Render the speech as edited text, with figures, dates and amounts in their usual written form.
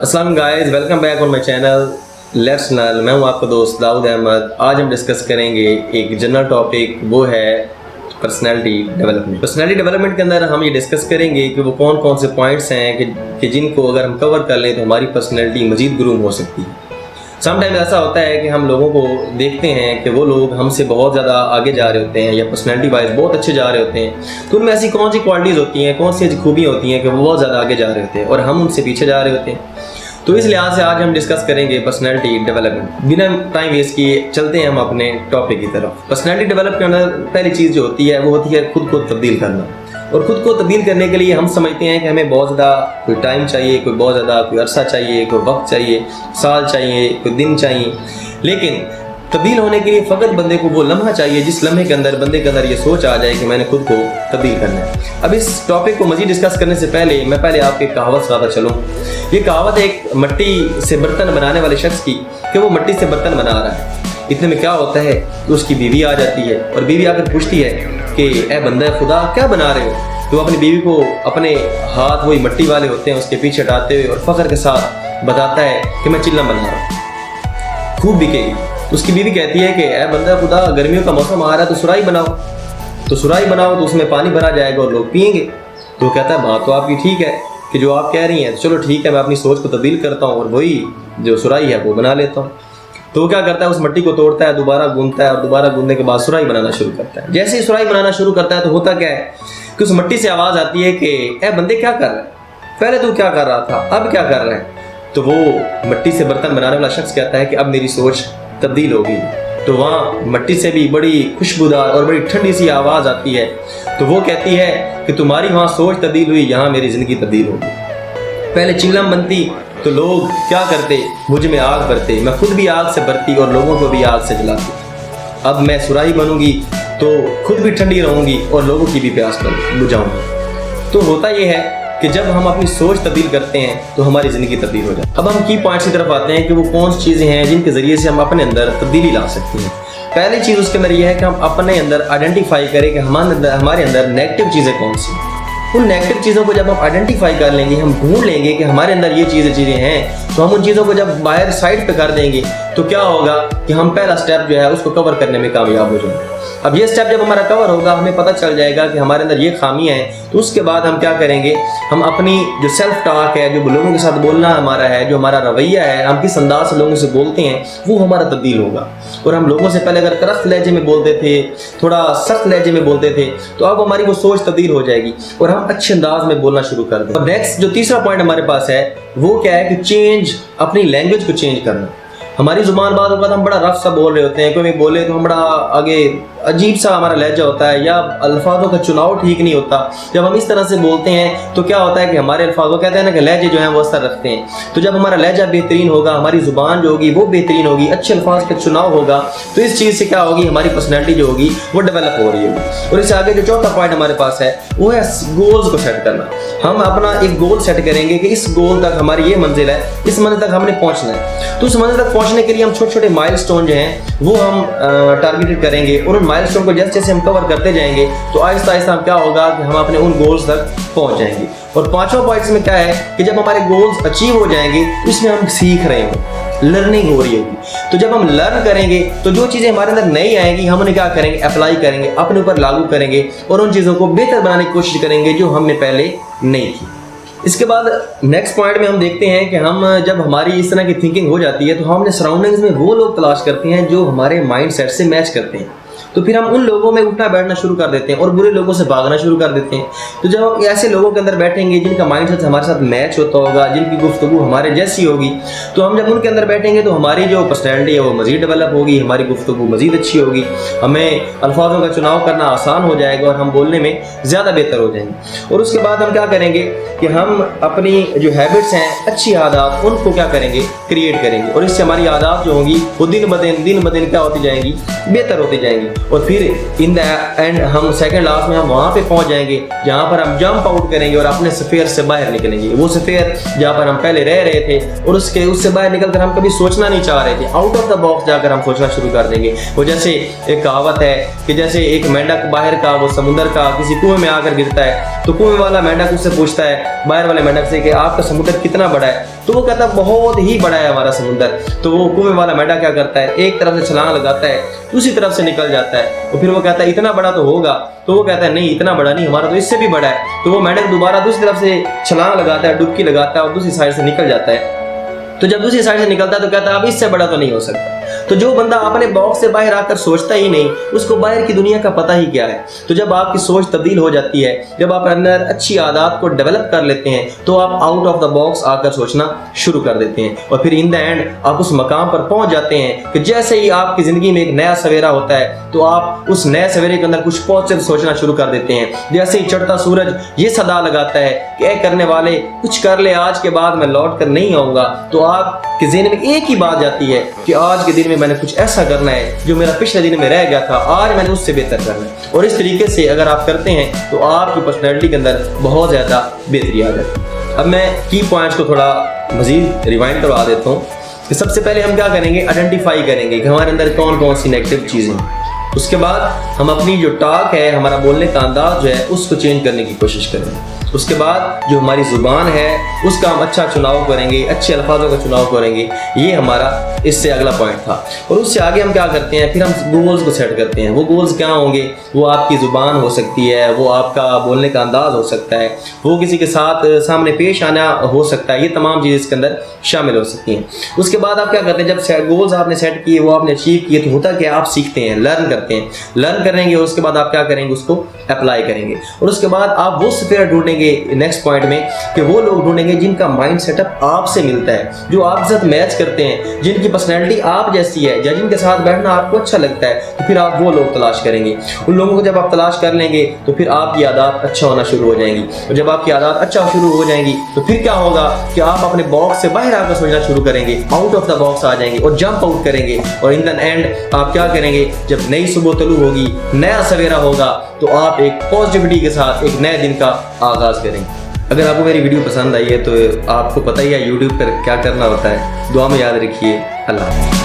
अस्सलाम guys, welcome back on my channel let's learn. मैं हूं आपका दोस्त दाऊद अहमद। आज हम डिस्कस करेंगे एक जनरल टॉपिक, वो है पर्सनैलिटी डेवलपमेंट। पर्सनैलिटी डेवलपमेंट के अंदर हम ये डिस्कस करेंगे कि वो कौन कौन से पॉइंट्स हैं कि जिनको अगर हम कवर कर लें तो हमारी पर्सनैलिटी मज़ीद ग्रूम हो सकती है। समटाइम ऐसा होता है कि हम लोगों को देखते हैं कि वो लोग हमसे बहुत ज़्यादा आगे जा रहे होते हैं या पर्सनैलिटी वाइज बहुत अच्छे जा रहे होते हैं, तो उनमें ऐसी कौन सी क्वालिटीज़ होती हैं, कौन सी ऐसी खूबियाँ होती हैं कि वो बहुत ज़्यादा आगे जा रहे होते हैं और हम उनसे पीछे जा रहे होते हैं। तो इस लिहाज से आज हम डिस्कस करेंगे पर्सनैलिटी डेवलपमेंट। बिना टाइम वेस्ट किए चलते हैं हम अपने टॉपिक की तरफ। पर्सनैलिटी डेवलप करना पहली चीज़ जो होती है वो होती है खुद को तब्दील करना। और ख़ुद को तब्दील करने के लिए हम समझते हैं कि हमें बहुत ज़्यादा कोई टाइम चाहिए, कोई बहुत ज़्यादा कोई अरसा चाहिए, कोई वक्त चाहिए, साल चाहिए, कोई दिन चाहिए। लेकिन तब्दील होने के लिए फ़कत बंदे को वो लम्हा चाहिए जिस लम्हे के अंदर बंदे के अंदर ये सोच आ जाए कि मैंने खुद को तब्दील करना है। अब इस टॉपिक को मज़ीद डिस्कस करने से पहले मैं आपको एक कहावत सुनाता चलूँ। ये कहावत है एक मिट्टी से बर्तन बनाने वाले शख्स की, कि वो मिट्टी से बर्तन बना रहा है। इतने में क्या होता है कि उसकी बीवी आ जाती है और बीवी आकर पूछती है कि ए बंदा खुदा क्या बना रहे हो। तो अपनी बीवी को अपने हाथ वही मिट्टी वाले होते हैं उसके पीछे हटाते हुए और फ़ख्र के साथ बताता है कि मैं चिल्लम बना रहा हूँ, खूब बिकेगी। तो उसकी बीवी कहती है कि ए बंदा खुदा, गर्मियों का मौसम आ रहा है तो सुराही बनाओ। तो सुराही बनाओ तो उसमें पानी भरा जाएगा और लोग पियेंगे। तो कहता है बात तो आपकी ठीक है कि जो आप कह रही हैं, चलो ठीक है, मैं अपनी सोच को तब्दील करता हूँ और वही जो सुराही है वो बना लेता हूँ। तो वो क्या करता है, उस मिट्टी को तोड़ता है, दोबारा गूंथता है और दोबारा गूंथने के बाद सुराही बनाना शुरू करता है। जैसे ही सुराही बनाना शुरू करता है तो होता क्या है कि उस मिट्टी से आवाज़ आती है कि ए बंदे क्या कर रहे हैं, पहले तू क्या कर रहा था, अब क्या कर रहे हैं। तो वो मिट्टी से बर्तन बनाने वाला शख्स कहता है कि अब मेरी सोच तब्दील हो गई। तो वहाँ मिट्टी से भी बड़ी खुशबूदार और बड़ी ठंडी सी आवाज़ आती है। तो वो कहती है कि तुम्हारी वहाँ सोच तब्दील हुई, यहाँ मेरी ज़िंदगी तब्दील होगी। पहले चिल्लम बनती तो लोग क्या करते, मुझ में आग भरते, मैं खुद भी आग से भरती और लोगों को भी आग से जलाती। अब मैं सुराही बनूंगी तो खुद भी ठंडी रहूंगी और लोगों की भी प्यास बुझाऊंगी। तो होता यह है कि जब हम अपनी सोच तब्दील करते हैं तो हमारी ज़िंदगी तब्दील हो जाती है। अब हम की पॉइंट्स की तरफ आते हैं कि वो कौन सी चीज़ें हैं जिनके ज़रिए से हम अपने अंदर तब्दीली ला सकते हैं। पहली चीज़ उसके अंदर यह है कि हम अपने अंदर आइडेंटिफाई करें कि हमारे अंदर नेगेटिव चीज़ें कौन सी। उन नेगेटिव चीज़ों को जब हम आइडेंटिफाई कर लेंगे, हम ढूंढ लेंगे कि हमारे अंदर ये चीज़ें हैं, तो हम उन चीज़ों को जब बाहर साइड पे कर देंगे तो क्या होगा कि हम पहला स्टेप जो है उसको कवर करने में कामयाब हो जाएंगे। अब ये स्टेप जब हमारा कवर होगा, हमें पता चल जाएगा कि हमारे अंदर ये खामियां हैं, तो उसके बाद हम क्या करेंगे, हम अपनी जो सेल्फ टॉक है, जो लोगों के साथ बोलना हमारा है, जो हमारा रवैया है, हम किस अंदाज से लोगों से बोलते हैं, वो हमारा तब्दील होगा। और हम लोगों से पहले अगर करख्त लहजे में बोलते थे, थोड़ा सख्त लहजे में बोलते थे, तो अब हमारी वो सोच तब्दील हो जाएगी और हम अच्छे अंदाज में बोलना शुरू कर दें। अब नेक्स्ट जो तीसरा पॉइंट हमारे पास है वो क्या है कि चेंज, अपनी लैंग्वेज को चेंज करना। हमारी जुबान बाद होगा तो हम बड़ा रफ सा बोल रहे होते हैं, कोई बोले तो हम बड़ा आगे अजीब सा हमारा लहजा होता है या अल्फाजों का चुनाव ठीक नहीं होता। जब हम इस तरह से बोलते हैं तो क्या होता है कि हमारे अल्फाज, वो कहते हैं ना कि लहजे जो हैं वो असर रखते हैं। तो जब हमारा लहजा बेहतरीन होगा, हमारी जुबान जो होगी वो बेहतरीन होगी, अच्छे अल्फाज का चुनाव होगा, तो इस चीज़ से क्या होगी, हमारी पर्सनैलिटी जो होगी वो डेवलप हो रही होगी। और इससे आगे जो चौथा पॉइंट हमारे पास है वो है गोल्स को सेट करना। हम अपना एक गोल सेट करेंगे कि इस गोल तक हमारी ये मंजिल है, इस मंजिल तक हमने पहुँचना है। तो उस मंजिल तक पहुँचने के लिए हम छोटे छोटे माइलस्टोन जो हैं वो हम टारगेटेड करेंगे और उन माइलस्टोन को जैसे जैसे हम कवर करते जाएंगे तो आहिस्ता आहिस्ता हम क्या होगा कि हम अपने उन गोल्स तक पहुंच जाएंगे। और पांचवा पॉइंट में क्या है कि जब हमारे गोल्स अचीव हो जाएंगे उसमें हम सीख रहे होंगे, लर्निंग हो रही होगी। तो जब हम लर्न करेंगे तो जो चीज़ें हमारे अंदर नई आएंगी हम उन्हें क्या करेंगे, अप्लाई करेंगे, अपने ऊपर लागू करेंगे और उन चीज़ों को बेहतर बनाने की कोशिश करेंगे जो हमने पहले नहीं की। इसके बाद नेक्स्ट पॉइंट में हम देखते हैं कि हम जब हमारी इस तरह की थिंकिंग हो जाती है तो हम अपने सराउंडिंग्स में वो लोग तलाश करते हैं जो हमारे माइंड सेट से मैच करते हैं। तो फिर हम उन लोगों में उठना बैठना शुरू कर देते हैं और बुरे लोगों से भागना शुरू कर देते हैं। तो जब हम ऐसे लोगों के अंदर बैठेंगे जिनका माइंडसेट हमारे साथ मैच होता होगा, जिनकी गुफ्तगू हमारे जैसी होगी, तो हम जब उनके अंदर बैठेंगे तो हमारी जो पर्सनैलिटी है वो मज़ीद डेवलप होगी, हमारी गुफ्तगू मज़ीद अच्छी होगी, हमें अल्फाजों का चुनाव करना आसान हो जाएगा और हम बोलने में ज़्यादा बेहतर हो जाएंगे। और उसके बाद हम क्या करेंगे कि हम अपनी जो हैबिट्स हैं, अच्छी आदत, उनको क्या करेंगे, क्रिएट करेंगे और इससे हमारी आदत जो होंगी वो दिन ब दिन क्या होती जाएंगी, बेहतर होती जाएंगी। और फिर इन द एंड हम सेकंड लास्ट में हम वहाँ पे पहुँच जाएंगे जहाँ पर हम जंप आउट करेंगे और अपने स्फीयर से बाहर निकलेंगे। वो स्फीयर जहाँ पर हम पहले रह रहे थे और उससे बाहर निकलकर हम कभी सोचना नहीं चाह रहे थे, आउट ऑफ द बॉक्स जाकर हम सोचना शुरू कर देंगे। वो जैसे एक कहावत है कि जैसे एक मेंढक बाहर का वो समुद्र का किसी कुएं में आकर गिरता है तो कुएं वाला मेंढक उससे पूछता है बाहर वाले मेंढक से कि आपका समुद्र कितना बड़ा है, तो वो कहता है बहुत ही बड़ा है हमारा समुद्र। तो वो कुएं वाला मेंढक क्या करता है, एक तरफ से छलांग लगाता है, दूसरी तरफ से निकल जाता है। तो फिर वो कहता है इतना बड़ा तो होगा, तो वो कहता है नहीं इतना बड़ा नहीं, हमारा तो इससे भी बड़ा है। तो वो मेंढक दोबारा दूसरी तरफ से छलांग लगाता है, डुबकी लगाता है और दूसरी साइड से निकल जाता है। तो जब दूसरी साइड से निकलता है तो कहता है अब इससे बड़ा तो नहीं हो सकता। तो जो बंदा अपने बॉक्स से बाहर आकर सोचता ही नहीं, उसको बाहर की दुनिया का पता ही क्या है। तो जब आपकी सोच तब्दील हो जाती है, जब आप अंदर अच्छी आदत को डेवलप कर लेते हैं, तो आप आउट ऑफ द बॉक्स आकर सोचना शुरू कर देते हैं और फिर इन द एंड आप उस मकाम पर पहुंच जाते हैं कि जैसे ही आपकी जिंदगी में एक नया सवेरा होता है, तो आप उस नए सवेरे के अंदर कुछ पॉजिटिव सोचना शुरू कर देते हैं। जैसे ही चढ़ता सूरज ये सदा लगाता है कि ऐ करने वाले कुछ कर ले, आज के बाद मैं लौट कर नहीं आऊंगा, तो आपके ज़हन में एक ही बात जाती है कि आज के दिन में मैंने कुछ ऐसा करना है जो मेरा पिछले दिन में रह गया था, आज मैंने उससे बेहतर करना है। और इस तरीके से अगर आप करते हैं तो आपकी पर्सनैलिटी के अंदर बहुत ज़्यादा बेहतरी आ जाती है। अब मैं की पॉइंट्स को थोड़ा मजीद रिवाइंड करवा देता हूँ कि सबसे पहले हम क्या करेंगे, आइडेंटिफाई करेंगे कि हमारे अंदर कौन कौन सी नेगेटिव चीज़ें हैं। उसके बाद हम अपनी जो टॉक है, हमारा बोलने का अंदाज जो है, उसको चेंज करने की कोशिश करेंगे। उसके बाद जो हमारी ज़ुबान है उसका हम अच्छा चुनाव करेंगे, अच्छे अल्फाजों का चुनाव करेंगे। ये हमारा इससे अगला पॉइंट था। और उससे आगे हम क्या करते हैं, फिर हम गोल्स को सेट करते हैं। वो गोल्स क्या होंगे, वो आपकी ज़ुबान हो सकती है, वो आपका बोलने का अंदाज़ हो सकता है, वो किसी के साथ सामने पेश आना हो सकता है। ये तमाम चीज़ें इसके अंदर शामिल हो सकती हैं। उसके बाद आप क्या करते हैं, जब गोल्स आपने सेट किए, वो आपने अचीव किए, तो होता क्या, आप सीखते हैं, लर्न करते हैं। लर्न करेंगे और उसके बाद आप क्या करेंगे, उसको अप्लाई करेंगे। और उसके बाद आप वो सफेरा ढूंढेंगे नेक्स्ट पॉइंट में कि वो लोग ढूंढेंगे जिनका माइंड सेटअप आपसे मिलता है, जो आपके साथ मैच करते हैं, जिनकी पर्सनैलिटी आप जैसी है या जिनके साथ बैठना आपको अच्छा लगता है। तो फिर आप वो लोग तलाश करेंगे। उन लोगों को जब आप तलाश कर लेंगे तो फिर आपकी आदत अच्छा होना शुरू हो जाएंगी। और जब आपकी आदत अच्छा शुरू हो जाएंगी तो फिर क्या होगा कि आप अपने बॉक्स से बाहर आकर सोचना शुरू करेंगे, आउट ऑफ द बॉक्स आ जाएंगे और जंप आउट करेंगे। और इन द एंड आप क्या करेंगे, जब नई सुबह तलू होगी, नया सवेरा होगा, तो आप एक पॉजिटिविटी के साथ एक नए दिन का आगाज करेंगे। अगर आपको मेरी वीडियो पसंद आई है तो आपको पता ही है यूट्यूब पर क्या करना होता है। दुआ में याद रखिए। अल्लाह।